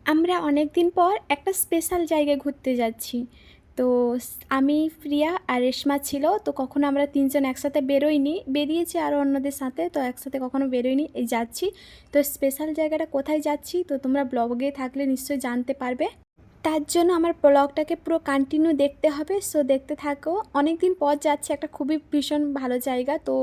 আমরা অনেক দিন পর একটা স্পেশাল জায়গায় ঘুরতে যাচ্ছি। তো আমি, প্রিয়া আর রেশমা ছিল। তো কখনো আমরা ৩ জন একসাথে বেরোইনি। বেরিয়েছি আরও অন্যদের সাথে। তো একসাথে কখনো বেরোইনি। এই যাচ্ছি। তো স্পেশাল জায়গাটা কোথায় যাচ্ছি তো তোমরা ব্লগে থাকলে নিশ্চয়ই জানতে পারবে। তার জন্য আমার ব্লগটাকে পুরো কন্টিনিউ দেখতে হবে। সো দেখতে থাকো। অনেক দিন পর যাচ্ছি একটা খুবই ভীষণ ভালো জায়গা। তো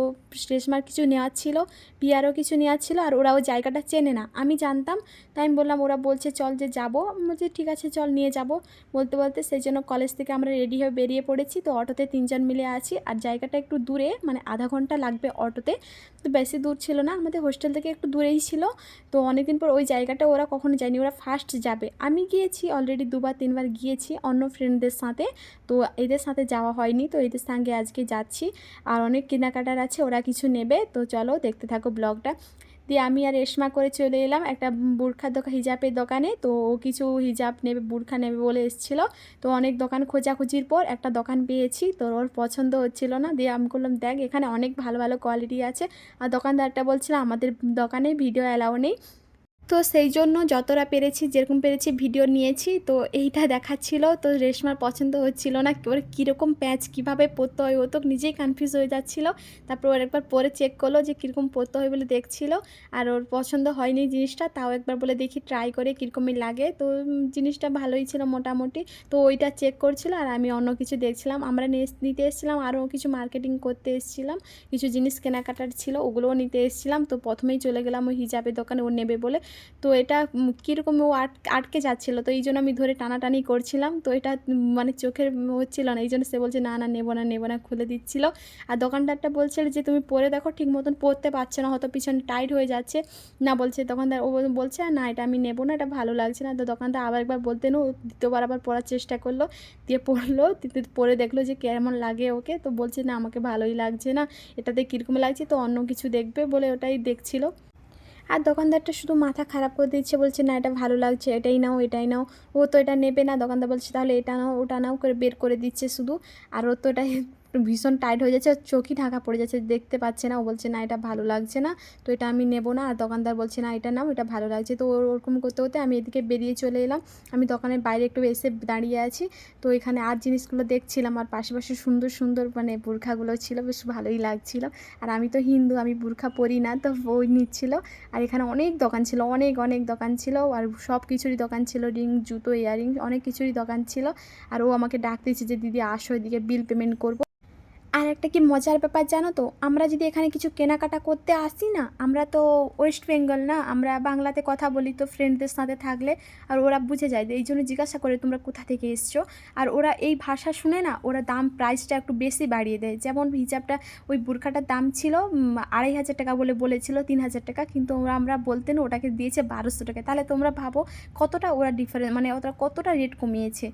রেশমার কিছু নেওয়ার ছিল, পিয়ারও কিছু নেওয়ার ছিল, আর ওরাও জায়গাটা চেনে না, আমি জানতাম। তাই আমি বললাম, ওরা বলছে চল যে যাবো, আমি বলছি ঠিক আছে চল নিয়ে যাব। বলতে বলতে সেই জন্য কলেজ থেকে আমরা রেডি হয়ে বেরিয়ে পড়েছি। তো অটোতে ৩ জন মিলে আছি, আর জায়গাটা একটু দূরে, মানে আধা ঘন্টা লাগবে অটোতে। তো বেশি দূর ছিল না, আমাদের হোস্টেল থেকে একটু দূরেই ছিল। তো অনেকদিন পর ওই জায়গাটা ওরা কখনো যায়নি, ওরা ফার্স্ট যাবে। আমি গিয়েছি অলরেডি ২-৩ বার গিয়েছি অন্য ফ্রেন্ডদের সাথে। তো এদের সাথে যাওয়া হয়নি, তো এদের সঙ্গে আজকে যাচ্ছি। আর অনেক কেনাকাটার আছে, ওরা কিছু নেবে। তো চলো দেখতে থাকো ব্লগটা। দিয়ে আমি আর রেশমা করে চলে এলাম একটা বুরখার দোকান, হিজাবের দোকানে। তো ও কিছু হিজাব নেবে, বুরখা নেবে বলে এসেছিলো। তো অনেক দোকান খোঁজাখুঁজির পর একটা দোকান পেয়েছি। তো ওর পছন্দ হচ্ছিল না, দিয়ে আমি করলাম দেখ এখানে অনেক ভালো ভালো কোয়ালিটি আছে। আর দোকানদারটা বলছিল আমাদের দোকানে ভিডিও অ্যালাউ নেই। তো সেই জন্য যতটা পেরেছি, যেরকম পেরেছি ভিডিও নিয়েছি। তো এইটা দেখাচ্ছিল, তো রেশমার পছন্দ হচ্ছিল না, ওর কীরকম প্যাচ কীভাবে পরতে হয়, ও তো নিজেই কনফিউজ হয়ে যাচ্ছিলো। তারপর ওর একবার পরে চেক করলো যে কীরকম পরতে হয় বলে দেখছিল। আর ওর পছন্দ হয়নি জিনিসটা, তাও একবার বলে দেখি ট্রাই করে কীরকমই লাগে। তো জিনিসটা ভালোই ছিল মোটামুটি। তো ওইটা চেক করছিল আর আমি অন্য কিছু দেখছিলাম। আমরা নিতে এসেছিলাম, আরও কিছু মার্কেটিং করতে এসেছিলাম, কিছু জিনিস কেনাকাটার ছিল, ওগুলোও নিতে এসেছিলাম। তো প্রথমেই চলে গেলাম ওই হিজাবের দোকানে, ও নেবে বলে। তো এটা কীরকম ও আটকে যাচ্ছিলো, তো এই জন্য আমি ধরে টানাটানি করছিলাম। তো এটা মানে চোখের হচ্ছিল না, এই জন্য সে বলছে না না নেবো না নেবো না, খুলে দিচ্ছিলো। আর দোকানদারটা বলছিল যে তুমি পরে দেখো, ঠিক মতন পরতে পারছো না, হয়তো পিছনে টাইট হয়ে যাচ্ছে। না বলছে দোকানদার, ও বলছে না এটা আমি নেবো না, এটা ভালো লাগছে না। তো দোকানদার আবার একবার বলতে ও দ্বিতীয়বার আবার পরার চেষ্টা করলো, দিয়ে পরলো, পরে দেখলো যে কেমন লাগে ওকে। তো বলছে না আমাকে ভালোই লাগছে না, এটাতে কীরকম লাগছে, তো অন্য কিছু দেখবে বলে ওটাই দেখছিল। আর দোকানদারটা শুধু মাথা খারাপ করে দিচ্ছে, বলছে না এটা ভালো লাগছে, এটাই নাও এটাই নাও। ও তো এটা নেবে না, দোকানদার বলছে তাহলে এটা নাও ওটা নাও করে বের করে দিচ্ছে শুধু। আর ও তো এটা ভীষণ টাইট হয়ে যাচ্ছে, ওর চোখই ঢাকা পড়ে যাচ্ছে, দেখতে পাচ্ছে না। ও বলছে না এটা ভালো লাগছে না, তো এটা আমি নেবো না। আর দোকানদার বলছে না এটা নাও, এটা ভালো লাগছে। তো ওরকম করতে করতে আমি এদিকে বেরিয়ে চলে এলাম। আমি দোকানের বাইরে একটু এসে দাঁড়িয়ে আছি। তো এখানে আর জিনিসগুলো দেখছিলাম, আর পাশাপাশি সুন্দর সুন্দর মানে বোরখাগুলো ছিল, বেশ ভালোই লাগছিল। আর আমি তো হিন্দু, আমি বোরখা পরি না, তো ওই নিচ্ছিল। আর এখানে অনেক দোকান ছিল, অনেক অনেক দোকান ছিল, আর সব কিছুরই দোকান ছিল, রিং, জুতো, ইয়াররিং, অনেক কিছুরই দোকান ছিল। আর ও আমাকে ডাক দিয়েছে যে দিদি আসো এদিকে, বিল পেমেন্ট করবো। আর একটা কি মজার ব্যাপার জানো তো, আমরা যদি এখানে কিছু কেনাকাটা করতে আসি না, আমরা তো ওয়েস্ট বেঙ্গল না, আমরা বাংলাতে কথা বলি তো ফ্রেন্ডদের সাথে থাকলে। আর ওরা বুঝে যায়, এই জন্য জিজ্ঞাসা করে তোমরা কোথা থেকে এসছো। আর ওরা এই ভাষা শুনে না, ওরা দাম প্রাইসটা একটু বেশি বাড়িয়ে দেয়। যেমন হিজাবটা, ওই বুরখাটার দাম ছিল ২,৫০০ টাকা বলে বলেছিল ৩,০০০ টাকা, কিন্তু আমরা বলতেন ওটাকে দিয়েছে ১২০০ টাকা। তাহলে তোমরা ভাবো কতটা ওরা ডিফারেন্স, মানে ওরা কতটা রেট কমিয়েছে।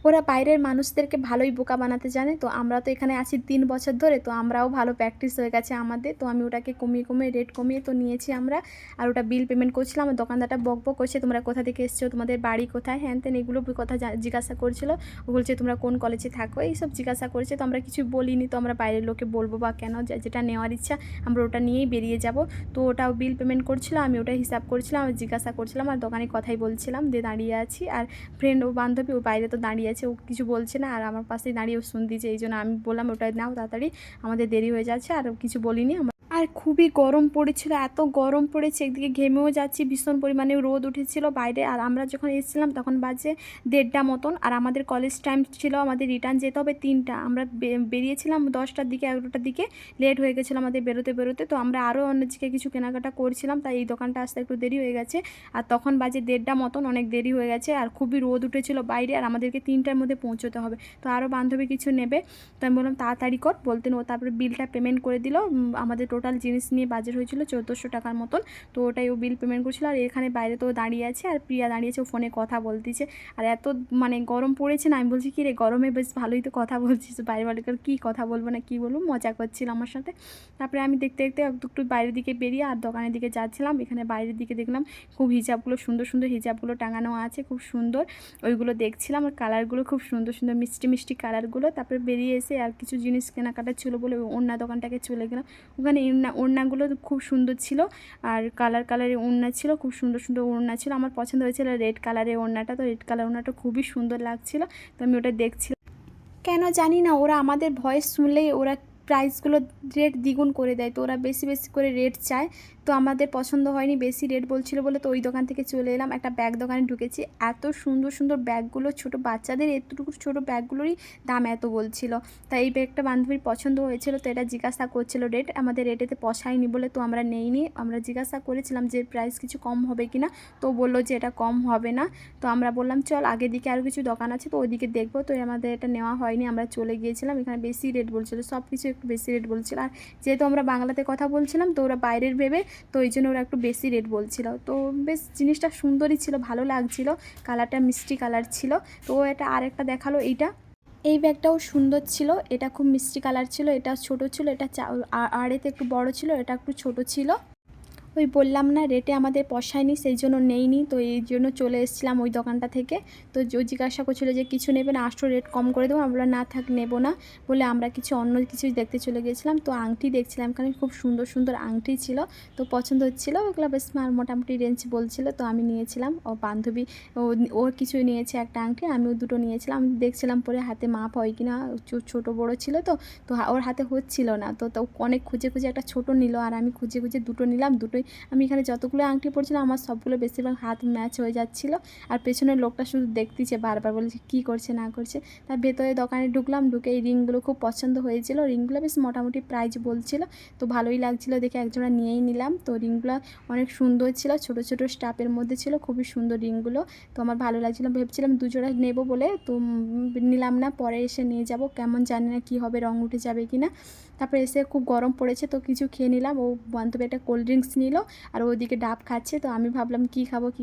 ওরা বাইরের মানুষদেরকে ভালোই বোকা বানাতে জানে। তো আমরা তো এখানে আছি ৩ বছর ধরে, তো আমরাও ভালো প্র্যাকটিস হয়ে গেছে আমাদের। তো আমি ওটাকে কমিয়ে কমিয়ে রেট কমিয়ে তো নিয়েছি আমরা। আর ওটা বিল পেমেন্ট করছিলাম, আর দোকানদারটা বকবক করছে তোমরা কোথা থেকে এসছো, তোমাদের বাড়ি কোথায়, হ্যান ত্যান এগুলো কথা জিজ্ঞাসা করছিল। ও বলছে তোমরা কোন কলেজে থাকো, এইসব জিজ্ঞাসা করেছে। তো আমরা কিছু বলিনি, তো আমরা বাইরের লোকে বলবো বা কেন, যেটা নেওয়ার ইচ্ছা আমরা ওটা নিয়েই বেরিয়ে যাব। তো ওটাও বিল পেমেন্ট করছিল, আমি ওটা হিসাব করছিলাম, আর জিজ্ঞাসা করছিলাম, আর দোকানে কথাই বলছিলাম, দিয়ে দাঁড়িয়ে আছি। আর ফ্রেন্ড ও বান্ধবী ও বাইরে তো দাঁড়িয়ে আছে, ও কিছু বলছে না, আর আমার পাশেই দাঁড়িয়ে ও শুনতেছে। এই জন্য আমি বললাম ওটা নাও তাড়াতাড়ি, আমাদের দেরি হয়ে যাচ্ছে। আর কিছু বলিনি। আর খুবই গরম পড়েছিল, এত গরম পড়েছে, একদিকে ঘেমেও যাচ্ছি, ভীষণ পরিমাণে রোদ উঠেছিল বাইরে। আর আমরা যখন এসেছিলাম তখন বাজে ১:৩০ মতন, আর আমাদের কলেজ টাইম ছিল, আমাদের রিটার্ন যেতে হবে ৩টা। আমরা বেরিয়েছিলাম ১০টার দিকে, ১১টার দিকে, লেট হয়ে গেছিলো আমাদের বেরোতে বেরোতে। তো আমরা আরও অন্যদিকে কিছু কেনাকাটা করছিলাম, তাই এই দোকানটা আসতে একটু দেরি হয়ে গেছে। আর তখন বাজে ১:৩০ মতন, অনেক দেরি হয়ে গেছে, আর খুবই রোদ উঠেছিল বাইরে, আর আমাদেরকে ৩টার মধ্যে পৌঁছতে হবে। তো আরও বান্ধবী কিছু নেবে, তো আমি বললাম তাড়াতাড়ি কর, বলতেন ও। তারপরে বিলটা পেমেন্ট করে দিল। আমাদের টোটাল জিনিস নিয়ে বাজেট হয়েছিল ১৪০০ টাকার মতন। তো ওটাই ও বিল পেমেন্ট করছিল। আর এখানে বাইরে তো দাঁড়িয়ে আছে, আর প্রিয়া দাঁড়িয়েছে, ও ফোনে কথা বলতেছে। আর এত মানে গরম পড়েছে না, আমি বলছি কি রে গরমে বেশ ভালোই তো কথা বলছিস, বাইরে বাইরে কী কথা বলবো না কী বলবো, মজা করছিল আমার সাথে। তারপরে আমি দেখতে দেখতে একটু বাইরের দিকে বেরিয়ে আর দোকানের দিকে যাচ্ছিলাম। এখানে বাইরের দিকে দেখলাম খুব হিজাবগুলো, সুন্দর সুন্দর হিজাবগুলো টাঙানো আছে, খুব সুন্দর, ওইগুলো দেখছিলাম। আর কালারগুলো খুব সুন্দর সুন্দর, মিষ্টি মিষ্টি কালারগুলো। তারপরে বেরিয়ে এসে আর কিছু জিনিস কেনাকাটা ছিল বলে অন্য দোকানটাকে চলে গেলাম। ওখানে ওড়নাগুলো খুব সুন্দর ছিল, আর কালারের ওড়না ছিল, খুব সুন্দর সুন্দর ওড়না ছিল। আমার পছন্দ হয়েছিল রেড কালারের ওড়নাটা, তো রেড কালার ওড়নাটা খুবই সুন্দর লাগছিল। তো আমি ওটা দেখছিলাম। কেন জানি না ওরা আমাদের ভয়েস শুনলেই ওরা প্রাইসগুলো রেট দ্বিগুণ করে দেয়, তো ওরা বেশি বেশি করে রেট চায়। তো আমাদের পছন্দ হয়নি, বেশি রেট বলছিল বলে তো ওই দোকান থেকে চলে এলাম। একটা ব্যাগ দোকানে ঢুকেছি, এত সুন্দর সুন্দর ব্যাগগুলো, ছোটো বাচ্চাদের এতটুকু ছোটো ব্যাগগুলোরই দাম এত বলছিল। তাই এই ব্যাগটা বান্ধবীর পছন্দ হয়েছিল, তো এটা জিজ্ঞাসা করছিল রেট, আমাদের রেটেতে পোষায়নি বলে তো আমরা নেইনি। আমরা জিজ্ঞাসা করেছিলাম যে প্রাইস কিছু কম হবে কি না, তো বললো যে এটা কম হবে না। তো আমরা বললাম চল আগের দিকে আরও কিছু দোকান আছে, তো ওইদিকে দেখবো। তো আমাদের এটা নেওয়া হয়নি, আমরা চলে গিয়েছিলাম। এখানে বেশি রেট বলছিল, সব কিছু একটু বেশি রেট বলছিল। আর যেহেতু আমরা বাংলাতে কথা বলছিলাম, তো ওরা বাইরের ভেবে, তো ওই জন্য ওরা একটু বেশি রেট বলছিল। তো বেশ জিনিসটা সুন্দরই ছিল, ভালো লাগছিল, কালারটা মিষ্টি কালার ছিল। তো এটা আরেকটা দেখালো, এই ব্যাগটাও সুন্দর ছিল, এটা খুব মিষ্টি কালার ছিল, এটা ছোট ছিল, এটা আড়েতে একটু বড় ছিল, এটা একটু ছোট ছিল। ওই বললাম না রেটে আমাদের পোষায়নি, সেই জন্য নেইনি। তো এই জন্য চলে এসেছিলাম ওই দোকানটা থেকে। তো জিজ্ঞাসা করছিলো যে কিছু নেবে না, আসলে রেট কম করে দেবো। আমরা না থাক নেবো না বলে আমরা অন্য কিছু দেখতে চলে গেছিলাম। তো আংটি দেখছিলাম, এখানে খুব সুন্দর সুন্দর আংটি ছিল, তো পছন্দ হচ্ছিলো ওগুলো, বেশ মোটামুটি রেঞ্জ বলছিল। তো আমি নিয়েছিলাম, ও বান্ধবী ওর কিছু নিয়েছে একটা আংটি, আমিও দুটো নিয়েছিলাম। আমি দেখছিলাম পরে হাতে মাপ হয় কিনা, ছোটো বড়ো ছিল, তো তো ওর হাতে হচ্ছিল না। তো অনেক খুঁজে খুঁজে একটা ছোটো নিল, আর আমি খুঁজে খুঁজে দুটো নিলাম। দুটোই আমি এখানে যতগুলো আংটি পরছিলাম আমার সবগুলো বেশিরভাগ হাত ম্যাচ হয়ে যাচ্ছিল। আর পেছনের লোকটা শুধু দেখতেছে, বারবার বলছে কী করছে না করছে। তার ভেতরে দোকানে ঢুকলাম, ঢুকে এই রিংগুলো খুব পছন্দ হয়েছিল। রিংগুলো বেশ মোটামুটি প্রাইস বলছিল, তো ভালোই লাগছিল দেখে, একজোড়া নিয়েই নিলাম। তো রিংগুলো অনেক সুন্দর ছিল, ছোট ছোট স্টাফের মধ্যে ছিল, খুবই সুন্দর রিংগুলো। তো আমার ভালো লাগছিলো, ভেবেছিলাম দুজোড়া নেব বলে, তো নিলাম না, পরে এসে নিয়ে যাব। কেমন জানি না কী হবে, রং উঠে যাবে কি না। তারপরে এসে খুব গরম পড়েছে, তো কিছু খেয়ে নিলাম। ও বান্ধবী একটা কোল্ড ড্রিঙ্কস নিল, আর ওইদিকে ডাব খাচ্ছে। তো আমি ভাবলাম কী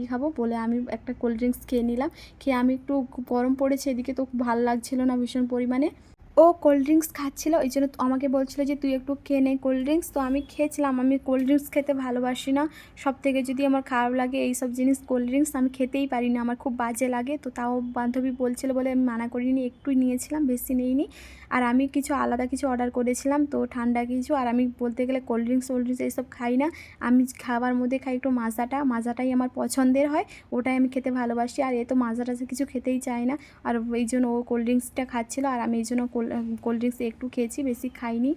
খাবো বলে আমি একটা কোল্ড ড্রিঙ্কস খেয়ে নিলাম। খেয়ে আমি একটু, খুব গরম পড়েছে এদিকে, তো ভালো লাগছিল না ভীষণ পরিমাণে। ও কোল্ড ড্রিঙ্কস খাচ্ছিলো, এই জন্য আমাকে বলছিল যে তুই একটু খেয়ে নে কোল্ড ড্রিঙ্কস। তো আমি খেয়েছিলাম, আমি কোল্ড ড্রিঙ্কস খেতে ভালোবাসি না। সব থেকে যদি আমার খারাপ লাগে এইসব জিনিস, কোল্ড ড্রিঙ্কস আমি খেতেই পারি না, আমার খুব বাজে লাগে। তো তাও বান্ধবী বলছিল বলে আমি মানা করিনি, একটুই নিয়েছিলাম, বেশি নিইনি। আর আমি কিছু আলাদা কিছু অর্ডার করেছিলাম, তো ঠান্ডা কিছু। আর আমি বলতে গেলে কোল্ড ড্রিঙ্কস এইসব খাই না। আমি খাবার মধ্যে খাই একটু মাজাটাই আমার পছন্দের হয়, ওটাই আমি খেতে ভালোবাসি। আর এ তো মাজা টাজা কিছু খেতেই চায় না, আর এই জন্য ও কোল্ড ড্রিঙ্কসটা খাচ্ছিলো, আর আমি এই জন্য কোল্ড ড্রিঙ্কস একটু খেয়েছি, বেশি খাইনি।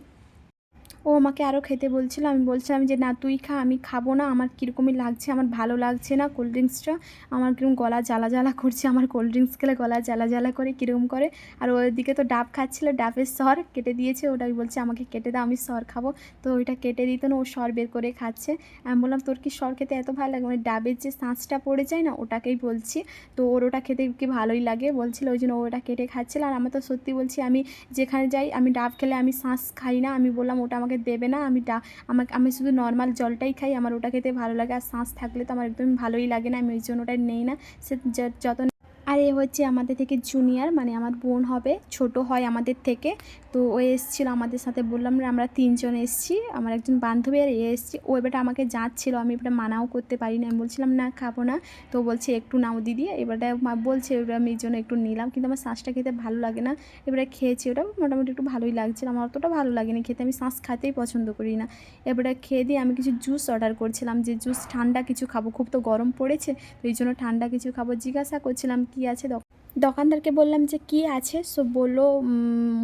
ও আমাকে আরও খেতে বলছিল, আমি বলছিলাম যে না তুই খা, আমি খাবো না, আমার কীরকমই লাগছে, আমার ভালো লাগছে না কোল্ড ড্রিঙ্কসটা, আমার কীরকম গলা জ্বালা জ্বালা করছে, আমার কোল্ড ড্রিঙ্কস খেলে গলা জ্বালা জ্বালা করে কীরকম করে। আর ওইদিকে তো ডাব খাচ্ছিলো, ডাবের সর কেটে দিয়েছে, ওটাই বলছে আমাকে কেটে দাও, আমি সর খাবো। তো ওইটা কেটে দিত না, ও সর বের করে খাচ্ছে। আমি বললাম তোর কি সর খেতে এত ভালো লাগে, মানে ডাবের যে শাঁসটা পড়ে যায় না, ওটাকেই বলছি। তো ওর ওটা খেতে কি ভালোই লাগে বলছিল, ওই জন্য ওটা কেটে খাচ্ছিল। আর আমি তো সত্যি বলছি, আমি যেখানে যাই, আমি ডাব খেলে আমি শাঁস খাই না। আমি বললাম ওটা আমাকে দেবে না, আমি শুধু নর্মাল জলটাই খাই, আমার ওটা খেতে ভালো লাগে। আর শাঁস থাকলে তো আমার একদমই ভালোই লাগে না, আমি ওই জন্য ওটা নেই না। সে যত, আর এ হচ্ছে আমাদের থেকে জুনিয়র, মানে আমার বোন হবে, ছোট হয় আমাদের থেকে। তো ও এসেছিলো আমাদের সাথে, বললাম না আমরা তিনজন এসেছি, আমার একজন বান্ধবী আর এসেছি। ও এবারটা আমাকে যাচ্ছিলো, আমি এবারটা মানাও করতে পারি না, আমি বলছিলাম না খাবো না। তো বলছে একটু নাও দিদি, এবারটা বলছে, এবার আমি এই জন্য একটু নিলাম, কিন্তু আমার শাঁসটা খেতে ভালো লাগে না। এবারে খেয়েছি, ওটা মোটামুটি একটু ভালোই লাগছিল, আমার অতটা ভালো লাগেনি খেতে, আমি শাঁস খেতেই পছন্দ করি না। এবারে খেয়ে দিয়ে আমি কিছু জুস অর্ডার করছিলাম, যে জুস ঠান্ডা কিছু খাবো, খুব তো গরম পড়েছে, তো এই জন্য ঠান্ডা কিছু খাবো। জিজ্ঞাসা করছিলাম কী আছে, দোকানদারকে বললাম যে কী আছে, সো বললো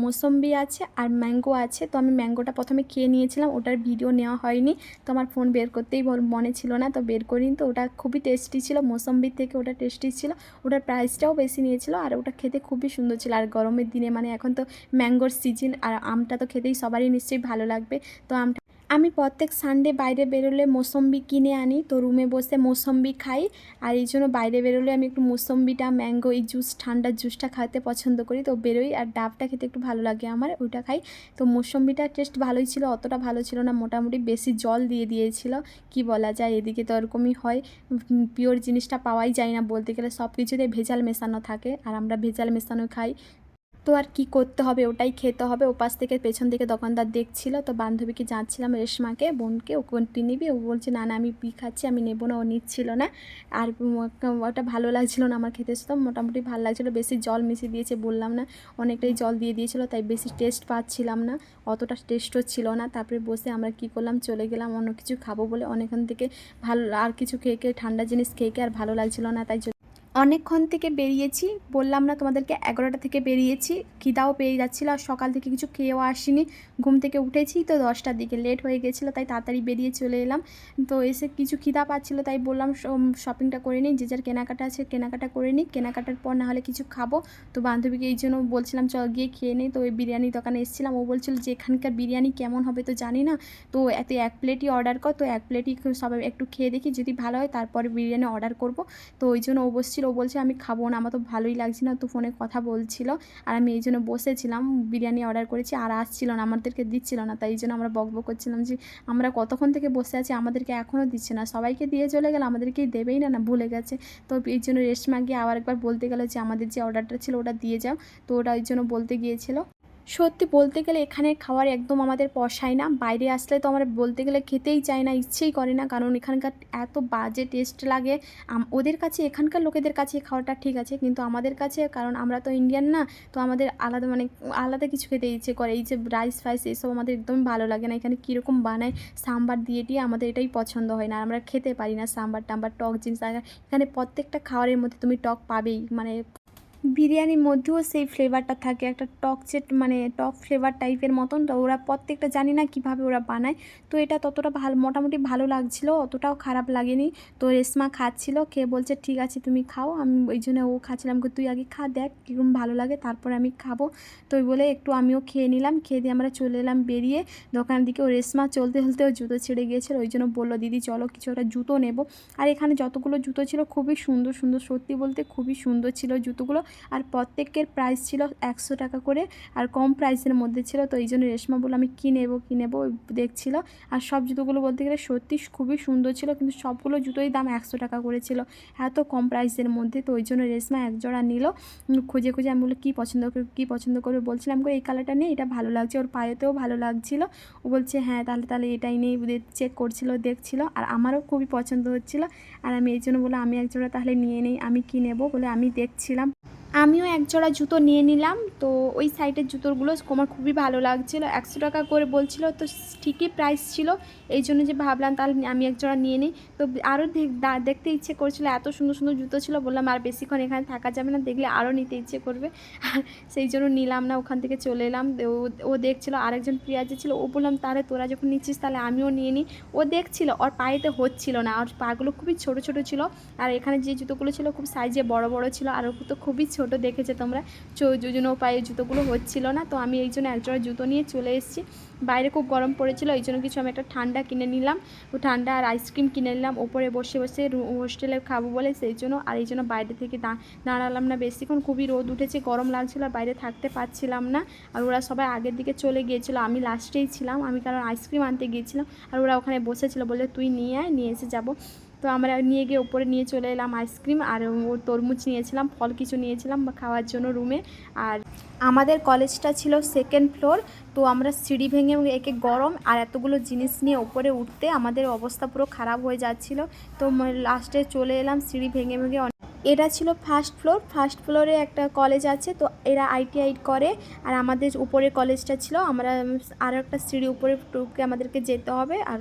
মৌসম্বি আছে আর ম্যাঙ্গো আছে। তো আমি ম্যাঙ্গোটা প্রথমে খেয়ে নিয়েছিলাম, ওটার ভিডিও নেওয়া হয়নি, তো আমার ফোন বের করতেই মনে ছিল না, তো বের করিনি। তো ওটা খুবই টেস্টি ছিল, মৌসম্বির থেকে ওটা টেস্টি ছিল, ওটার প্রাইসটাও বেশি নিয়েছিল, আর ওটা খেতে খুবই সুন্দর ছিল। আর গরমের দিনে, মানে এখন তো ম্যাঙ্গোর সিজন, আর আমটা তো খেতেই সবারই নিশ্চয়ই ভালো লাগবে। তো আমি প্রত্যেক সানডে বাইরে বেরোলে মৌসম্বি কিনে আনি, তো রুমে বসে মৌসম্বি খাই। আর এই জন্য বাইরে বেরোলে আমি একটু মৌসম্বিটা, ম্যাঙ্গো, এই ঠান্ডার জুসটা খাইতে পছন্দ করি, তো বেরোই। আর ডাবটা খেতে একটু ভালো লাগে আমার, ওইটা খাই। তো মৌসম্বিটার টেস্ট ভালোই ছিল, অতটা ভালো ছিল না, মোটামুটি বেশি জল দিয়েছিল, কি বলা যায়, এদিকে তো এরকমই হয়, পিওর জিনিসটা পাওয়াই যায় না বলতে গেলে, সব কিছুতে ভেজাল মেশানো থাকে, আর আমরা ভেজাল মেশানো খাই। তো আর কি করতে হবে, ওটাই খেতে হবে। ওপাশ থেকে পেছন থেকে দোকানদার দেখছিল, তো বান্ধবীকে যাচ্ছিলাম রেশমাকে, বোনকে, ও কোনটি নিবি, ও বলছে না না আমি খাচ্ছি, আমি নেবো না, ও নিচ্ছিল না। আর ওটা ভালো লাগছিল না আমার খেতে, তো মোটামুটি ভালো লাগছিলো, বেশি জল মিশিয়ে দিয়েছে বললাম না, অনেকটাই জল দিয়ে দিয়েছিলো, তাই বেশি টেস্ট পাচ্ছিলাম না, অতটা টেস্টও ছিল না। তারপরে বসে আমরা কি করলাম, চলে গেলাম অন্য কিছু খাবো বলে, অনেকক্ষণ থেকে ভালো আর কিছু খেয়ে ঠান্ডা জিনিস খেয়ে আর ভালো লাগছিল না, তাই অনেকক্ষণ থেকে বেরিয়েছি, বললাম না তোমাদেরকে 11টা থেকে বেরিয়েছি, খিদাও পেয়ে যাচ্ছিলো, আর সকাল থেকে কিছু খেয়েও আসিনি, ঘুম থেকে উঠেছি তো 10টার দিকে, লেট হয়ে গেছিলো, তাই তাড়াতাড়ি বেরিয়ে চলে এলাম। তো এসে কিছু খিদা পাচ্ছিলো, তাই বললাম শপিংটা করে নিই, যে যার কেনাকাটা আছে কেনাকাটা করে নিই, কেনাকাটার পর না হলে কিছু খাবো। তো বান্ধবীকে এই জন্য বলছিলাম চল গিয়ে খেয়ে নিই। তো ওই বিরিয়ানি দোকানে এসেছিলাম, ও বলছিল যে এখানকার বিরিয়ানি কেমন হবে তো জানি না, তো এত 1 প্লেটই অর্ডার কর, তো 1 প্লেটই সবাই একটু খেয়ে দেখি, যদি ভালো হয় তারপরে বিরিয়ানি অর্ডার করব। তো ওই জন্য ও বসছিল, ও বলছে আমি খাবো না, আমার তো ভালোই লাগছে না, তো ফোনে কথা বলছিল, আর আমি এই জন্য বসেছিলাম, বিরিয়ানি অর্ডার করেছি আর আসছিল না, আমাদেরকে দিচ্ছিল না, তাই এই জন্য আমরা বকবক করছিলাম যে আমরা কতক্ষণ থেকে বসে আছি, আমাদেরকে এখনও দিচ্ছে না, সবাইকে দিয়ে চলে গেল, আমাদেরকেই দেবেই না, না ভুলে গেছে। তো এই জন্য রেশমা গিয়ে আবার একবার বলতে গেলো যে আমাদের যে অর্ডারটা ছিল ওটা দিয়ে যাও, তো ওটা ওই জন্য বলতে গিয়েছিল। সত্যি বলতে গেলে এখানে খাওয়ার একদম আমাদের পোষায় না, বাইরে আসলে তো আমরা বলতে গেলে খেতেই চাই না, ইচ্ছেই করে না, কারণ এখানকার এত বাজে টেস্ট লাগে। ওদের কাছে, এখানকার লোকেদের কাছে খাওয়াটা ঠিক আছে, কিন্তু আমাদের কাছে, কারণ আমরা তো ইন্ডিয়ান না, তো আমাদের আলাদা মানে আলাদা কিছু খেতে ইচ্ছে করে, এই যে রাইস ফাইস এসব আমাদের একদমই ভালো লাগে না, এখানে কীরকম বানায় সাম্বার দিয়ে আমাদের এটাই পছন্দ হয় না, আমরা খেতে পারি না সাম্বার টাম্বার, টক জিনিস। এখানে প্রত্যেকটা খাবারের মধ্যে তুমি টক পাবেই, মানে বিরিয়ানির মধ্যেও সেই ফ্লেভারটা থাকে, একটা মানে টক ফ্লেভার টাইপের মতন, তো ওরা প্রত্যেকটা জানি না কীভাবে ওরা বানায়। তো এটা ততটা ভালো, মোটামুটি ভালো লাগছিলো, অতটাও খারাপ লাগেনি। তো রেশমা খাচ্ছিল, খেয়ে বলছে ঠিক আছে তুমি খাও, আমি ওই জন্য ও খাচ্ছিলাম, তুই আগে খা, দেখ কীরকম ভালো লাগে, তারপরে আমি খাবো। তো ওই বলে একটু আমিও খেয়ে নিলাম, খেয়ে দিয়ে আমরা চলে এলাম বেরিয়ে দোকানের দিকে। ও রেশমা চলতে চলতেও জুতো ছেড়ে গিয়েছিলো, ওই জন্য বললো দিদি চলো কিছু একটা জুতো নেবো। আর এখানে যতগুলো জুতো ছিল খুবই সুন্দর সুন্দর, সত্যি বলতে খুবই সুন্দর ছিল জুতোগুলো, আর প্রত্যেকের প্রাইস ছিল 100 টাকা করে, আর কম প্রাইসের মধ্যে ছিল। তো এই জন্য রেশমা বললো আমি কী নেবো দেখছিল, আর সব জুতোগুলো বলতে গেলে সত্যি খুবই সুন্দর ছিল, কিন্তু সবগুলো জুতোই দাম 100 টাকা করে ছিল, এত কম প্রাইসের মধ্যে। তো ওই জন্য রেশমা এক জোড়া নিল, খুঁজে খুঁজে আমি বললো কী পছন্দ করবে, বলছিলাম করে এই কালারটা নিয়ে, এটা ভালো লাগছে, ওর পায়েতেও ভালো লাগছিলো। ও বলছে হ্যাঁ তাহলে এটাই নেই, চেক করছিল দেখছিল, আর আমারও খুবই পছন্দ হচ্ছিলো, আর আমি এই জন্য বললাম আমি এক জোড়া তাহলে নিয়ে নেই, আমি কী নেবো বলে আমি দেখছিলাম। আমিও এক জোড়া জুতো নিয়ে নিলাম। তো ওই সাইডের জুতোগুলো আমার খুবই ভালো লাগছিলো, 100 টাকা করে বলছিল, তো ঠিকই প্রাইস ছিল, এই জন্য যে ভাবলাম তাহলে আমি এক জোড়া নিয়ে নিই। তো আরও দেখতে ইচ্ছে করছিলো, এত সুন্দর সুন্দর জুতো ছিল, বললাম আর বেশিক্ষণ এখানে থাকা যাবে না, দেখলে আরও নিতে ইচ্ছে করবে, আর সেই জন্য নিলাম না, ওখান থেকে চলে এলাম। ও দেখছিলো, আরেকজন প্রিয়াজি ছিল, ও বললাম তাহলে তোরা যখন নিচ্ছিস তাহলে আমিও নিয়ে নিই। ও দেখছিল, ওর পায়েতে হচ্ছিল না, আর পাগুলো খুবই ছোট ছোট ছিল, আর এখানে যে জুতোগুলো ছিল খুব সাইজে বড় বড় ছিল, আর ও তো খুবই ছোট দেখেছে তোমরা, জন্য পায়ে জুতোগুলো হচ্ছিল না। তো আমি এই জন্য একজোড়া জুতো নিয়ে চলে এসেছি। বাইরে খুব গরম পড়েছিল, এই জন্য কিছু আমি একটা ঠান্ডা কিনে নিলাম, ও ঠান্ডা আর আইসক্রিম কিনে নিলাম, ওপরে বসে বসে হোস্টেলে খাবো বলে, সেই জন্য। আর এই জন্য বাইরে থেকে দাঁড়ালাম না বেশিক্ষণ, খুবই রোদ উঠেছে, গরম লাগছিলো, আর বাইরে থাকতে পারছিলাম না। আর ওরা সবাই আগের দিকে চলে গিয়েছিলো, আমি লাস্টেই ছিলাম, আমি কারণ আইসক্রিম আনতে গিয়েছিলাম, আর ওরা ওখানে বসেছিলো, বলে তুই নিয়ে আয়, নিয়ে এসে যাবো। তো আমরা নিয়ে গিয়ে ওপরে নিয়ে চলে এলাম আইসক্রিম, আর ও তরমুজ নিয়েছিলাম, ফল কিছু নিয়েছিলাম বা খাওয়ার জন্য রুমে। আর আমাদের কলেজটা ছিল 2nd ফ্লোর, তো আমরা সিঁড়ি ভেঙে একে গরম আর এতগুলো জিনিস নিয়ে ওপরে উঠতে আমাদের অবস্থা পুরো খারাপ হয়ে যাচ্ছিলো। তো লাস্টে চলে এলাম সিঁড়ি ভেঙে ভেঙে। এটা ছিল ফার্স্ট ফ্লোর, ফার্স্ট ফ্লোরে একটা কলেজ আছে, তো এরা ITI করে, আর আমাদের উপরের কলেজটা ছিল, আমরা আরও একটা সিঁড়ি উপরে টুকে আমাদেরকে যেতে হবে। আর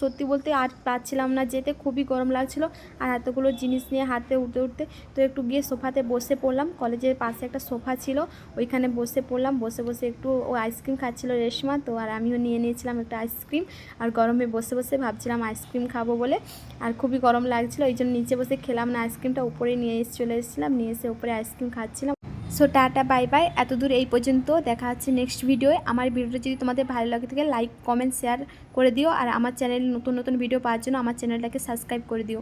সত্যি বলতে আর পাচ্ছিলাম না যেতে, খুবই গরম লাগছিল, আর এতগুলো জিনিস নিয়ে হাতে উঠতে উঠতে। তো একটু গিয়ে সোফাতে বসে পড়লাম, কলেজের পাশে একটা সোফা ছিল, ওইখানে বসে পড়লাম, বসে বসে একটু ও আইসক্রিম খাচ্ছিল রেশমা, তো আর আমিও নিয়ে নিয়েছিলাম একটা আইসক্রিম, আর গরমে বসে বসে ভাবছিলাম আইসক্রিম খাবো বলে, আর খুবই গরম লাগছিলো, এই জন্য নিচে বসে খেলাম না আইসক্রিমটা, উপরে নিয়ে চলে এসেছিলাম, নিয়ে এসে উপরে আইসক্রিম খাচ্ছিলাম। সো টাটা বাই বাই, এতদূর এই পর্যন্ত, দেখা হচ্ছে নেক্সট ভিডিওয়ে। আমার ভিডিওটা যদি তোমাদের ভালো লাগে থাকে লাইক কমেন্ট শেয়ার করে দিও, আর আমার চ্যানেলে নতুন নতুন ভিডিও পাওয়ার জন্য আমার চ্যানেলটাকে সাবস্ক্রাইব করে দিও।